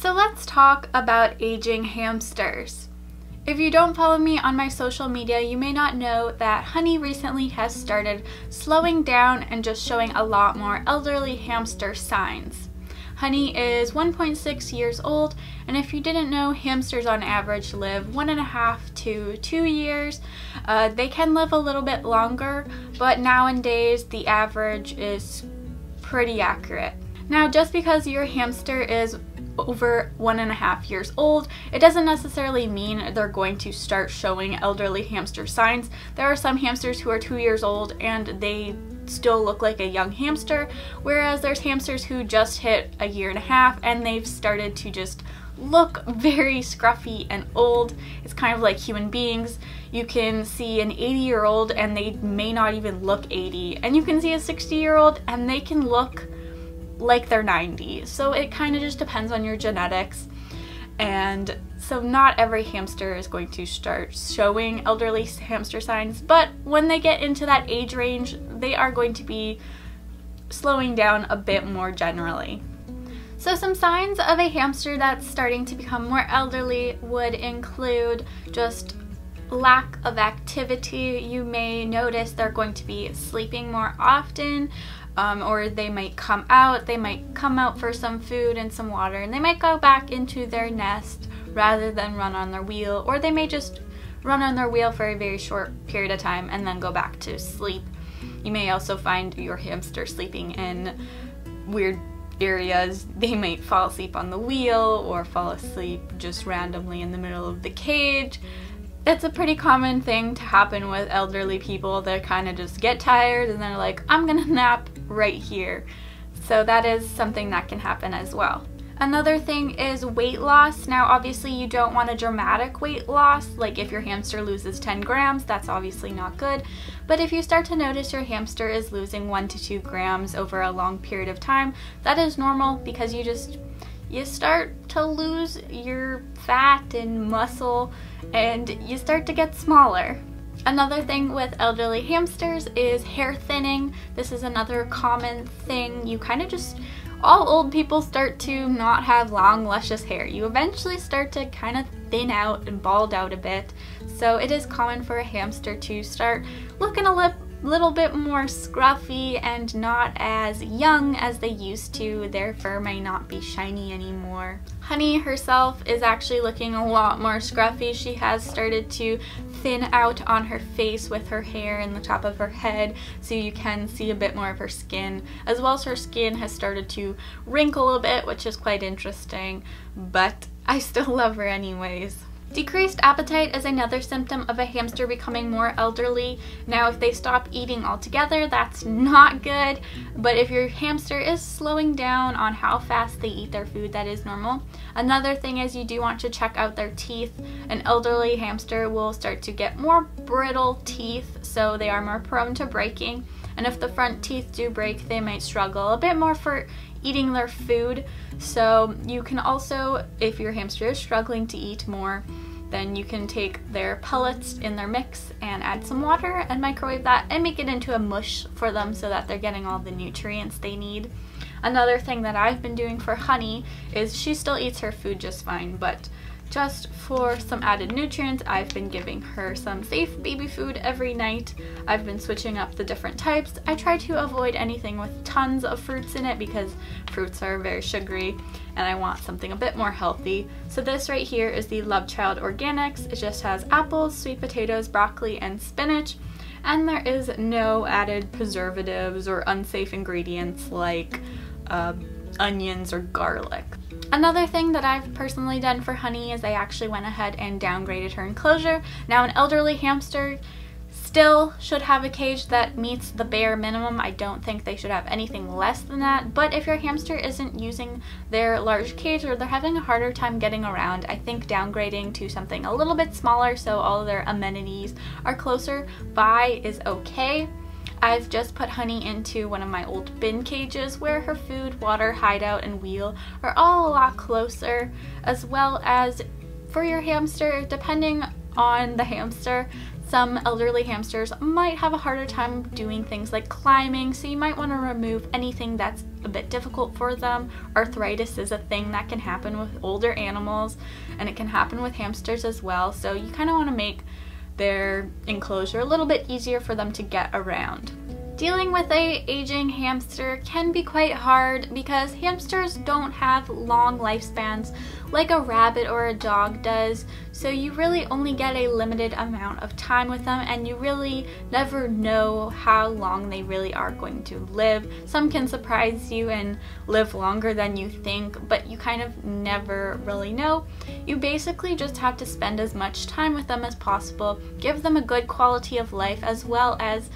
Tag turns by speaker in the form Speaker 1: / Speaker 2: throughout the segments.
Speaker 1: So let's talk about aging hamsters. If you don't follow me on my social media, you may not know that Honey recently has started slowing down and just showing a lot more elderly hamster signs. Honey is 1.6 years old, and if you didn't know, hamsters on average live 1.5 to 2 years. They can live a little bit longer, but nowadays the average is pretty accurate. Now, just because your hamster is over 1.5 years old, it doesn't necessarily mean they're going to start showing elderly hamster signs. There are some hamsters who are 2 years old and they still look like a young hamster, whereas there's hamsters who just hit 1.5 years and they've started to just look very scruffy and old. It's kind of like human beings. You can see an 80-year-old and they may not even look 80, and you can see a 60-year-old and they can look like they're 90. So it kind of just depends on your genetics, and so not every hamster is going to start showing elderly hamster signs, but when they get into that age range, they are going to be slowing down a bit more generally. So some signs of a hamster that's starting to become more elderly would include just lack of activity. You may notice they're going to be sleeping more often, or they might come out for some food and some water, and they might go back into their nest rather than run on their wheel, or they may just run on their wheel for a very short period of time and then go back to sleep. You may also find your hamster sleeping in weird areas. They might fall asleep on the wheel or fall asleep just randomly in the middle of the cage. It's a pretty common thing to happen with elderly people. They kind of just get tired and they're like, I'm gonna nap right here. So that is something that can happen as well. Another thing is weight loss. Now obviously you don't want a dramatic weight loss, like if your hamster loses 10 grams, that's obviously not good. But if you start to notice your hamster is losing 1 to 2 grams over a long period of time, that is normal, because you start to lose your fat and muscle and you start to get smaller. Another thing with elderly hamsters is hair thinning. This is another common thing. All old people start to not have long, luscious hair. You eventually start to kind of thin out and bald out a bit. So it is common for a hamster to start looking a little bit more scruffy and not as young as they used to. Their fur may not be shiny anymore. Honey herself is actually looking a lot more scruffy. She has started to thin out on her face with her hair and the top of her head, so you can see a bit more of her skin, as well as her skin has started to wrinkle a bit, which is quite interesting, but I still love her anyways. Decreased appetite is another symptom of a hamster becoming more elderly. Now, if they stop eating altogether, that's not good, but if your hamster is slowing down on how fast they eat their food, that is normal. Another thing is you do want to check out their teeth. An elderly hamster will start to get more brittle teeth, so they are more prone to breaking, and if the front teeth do break, they might struggle a bit more for eating their food. So you can also, if your hamster is struggling to eat more, then you can take their pellets in their mix and add some water and microwave that and make it into a mush for them so that they're getting all the nutrients they need. Another thing that I've been doing for Honey is she still eats her food just fine, but just for some added nutrients, I've been giving her some safe baby food every night. I've been switching up the different types. I try to avoid anything with tons of fruits in it because fruits are very sugary and I want something a bit more healthy. So this right here is the Love Child Organics. It just has apples, sweet potatoes, broccoli, and spinach. And there is no added preservatives or unsafe ingredients like onions or garlic. Another thing that I've personally done for Honey is I actually went ahead and downgraded her enclosure. Now, an elderly hamster still should have a cage that meets the bare minimum. I don't think they should have anything less than that, but if your hamster isn't using their large cage or they're having a harder time getting around, I think downgrading to something a little bit smaller so all of their amenities are closer by is okay. I've just put Honey into one of my old bin cages where her food, water, hideout, and wheel are all a lot closer, as well as for your hamster, depending on the hamster, some elderly hamsters might have a harder time doing things like climbing, so you might want to remove anything that's a bit difficult for them. Arthritis is a thing that can happen with older animals, and it can happen with hamsters as well, so you kind of want to make their enclosure a little bit easier for them to get around. Dealing with a aging hamster can be quite hard because hamsters don't have long lifespans like a rabbit or a dog does, so you really only get a limited amount of time with them, and you really never know how long they really are going to live. Some can surprise you and live longer than you think, but you kind of never really know. You basically just have to spend as much time with them as possible, give them a good quality of life, as well as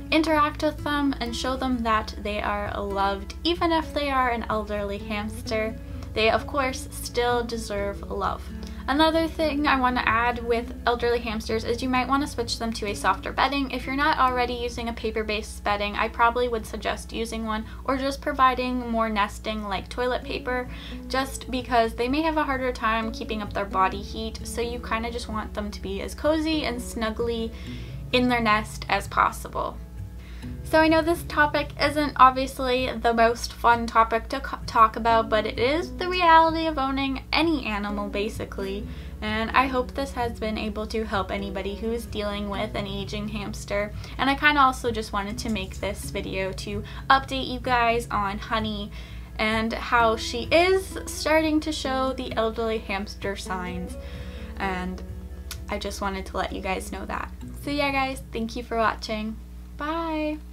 Speaker 1: interact with them and show them that they are loved. Even if they are an elderly hamster, they of course still deserve love. Another thing I want to add with elderly hamsters is you might want to switch them to a softer bedding. If you're not already using a paper-based bedding, I probably would suggest using one, or just providing more nesting like toilet paper, just because they may have a harder time keeping up their body heat, so you kind of just want them to be as cozy and snuggly in their nest as possible. So I know this topic isn't obviously the most fun topic to talk about, but it is the reality of owning any animal basically, and I hope this has been able to help anybody who is dealing with an aging hamster. And I kind of also just wanted to make this video to update you guys on Honey and how she is starting to show the elderly hamster signs, and I just wanted to let you guys know that. So yeah guys, thank you for watching. Bye!